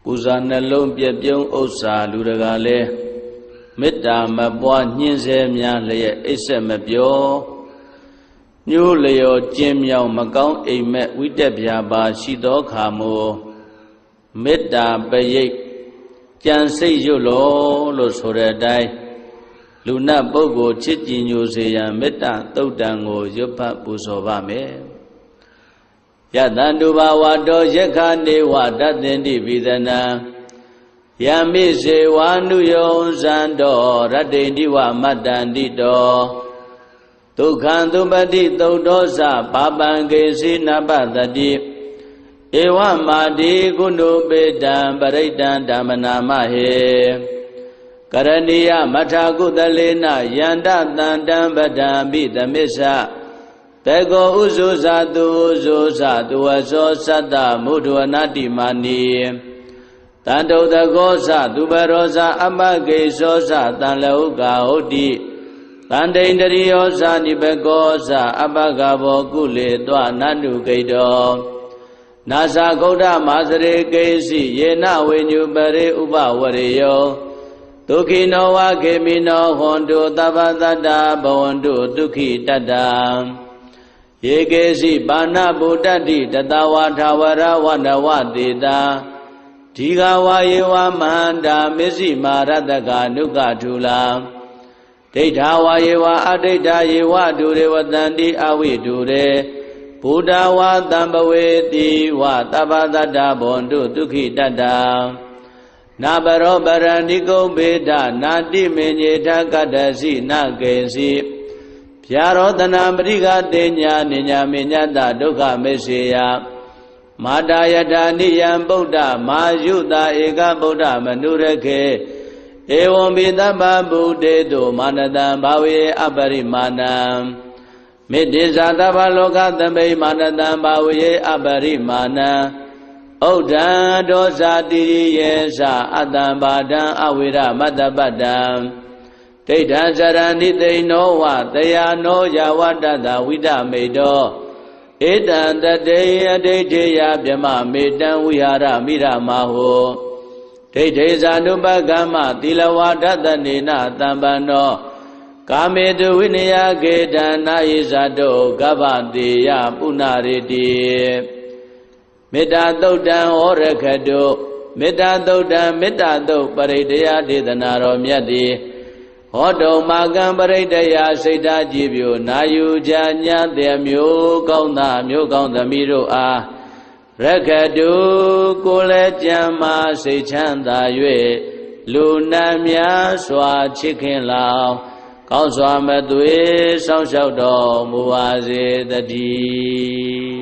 ကုဇာနှလုံးပြပြုံးဥစ္စာလူတကာလဲမေတ္တာမပွားညှင်းဆဲများလျက်အိပ်ဆက်မပြောညိုးလျော်ကျင်းမြောင်မကောင်းအိမ်မက်ဝိတက်ပြာပါရှိသောခါမို့မေတ္တာပရိတ်ကြံစိတ်ရွတ်လို့ဆိုတဲ့အတိုင်းလူနတ်ပုဂ္ဂိုလ်ချစ်ကြည်ညိုစေရန်မေတ္တာသုတ်တံကိုရွတ်ဖတ်ပူဇော်ပါမယ်ယတန္တုဘာဝတောယက္ခနေဝတသင်္တိပိသနံယမိစေဝါနုယောဇံတော်ရတ္တိတိဝမတ္တန္တိတောဒုက္ခံသုပတိသုတ်သောသပါပံကေစီနပတတိဧဝမာတိကုဏုပေတံပရိတံဓမ္မနာမဟေကရဏီယမထာကုသလေနယန္တတန္တံပဒံပိသမစ္ဆတေကောဥဇုဇာတုဥဇုဇာတုဝသောသတ္တမုဒ္ဒဝနတိမာနီတန္တုတကောသသူပရောဇာအပကေသောသတံလဟုကာဟုတ်တိတန္တိန္ဒရိယောဇာနိဘကောဇာအပကဘောကုလေတွနန္တုကိတောနာဇာဂௌဒမာစရေကေစီယေနဝေညုပရေဥပဝရေယောဒုက္ခိနောဝခေမိနောဟွန်တုသဗ္ဗတတ္တဘဝန္တုဒုက္ခိတတ္တယေကေစီပါဏဗုဒ္ဓတိတတဝါထာဝရဝနဝတေတာဒီဃဝါယေဝမန္တာမစ္စည်းမာရတကနုကထုလာဒိဋ္ဌာဝါယေဝအဒိဋ္ဌာယေဝဒုရေဝတန္တိအဝိဒုရေဘုဒ္ဓဝါတံပဝေတိဝသဗ္ဗတတ္တဘဝန္တုဒုက္ခိတတ္တနာပရောပရဏိကုံဘေဒနာတိမေညေထကတ္တစီနကေစီဖြာရောတနာပရိကတေညာနိညာမေညတဒုက္ခမေစေယမာတာယထာနိယံဗုဒ္ဓမာယုတာဧကဗုဒ္ဓမနုရခေဧဝံပိသဗ္ဗဗုဒေတုမာနတံဘာဝေအပရိမာဏံမေတ္တိဇာသဗ္ဗလောကသမိမာနတံဘာဝေအပရိမာဏံဩဒံဒောဇာတိယေသအတ္တံဘာဒံအဝိရမတ္တပတ္တံဒိဋ္ဌံဇရဏိသိနောဝတယာနောယဝတ္တသဝိဒမေတောဧတံတတေအဒိဋ္ဌေယဗြမမေတံဝိဟာရမိရမဟောဒိဋ္ဌေဇာနုပကမ္မသီလဝါဒတနေနတံပန္နောကာမေတုဝိနယကေတံနာယိဇာတောကဗ္ဗတေယပုဏ္ဏရေတိမေတ္တာသုတ်တံဟောရခတုမေတ္တာသုတ်တံမေတ္တာသုတ်ပရိတ္တယဒေသနာတော်မြတ်သည်ဟောတုံမာကံပရိတ္တယစိတ်ဓာကြည်ပြိုနာယူကြညာတဲ့မျိုးကောင်းသားမျိုးကောင်းသမီးတို့အားရခတုကိုယ်လည်းကြံမာစိတ်ချမ်းသာ၍လူနာများစွာချစ်ခင်လောင်ကောင်းစွာမသွေစောင့်ရှောက်တော်မူပါစေတည်း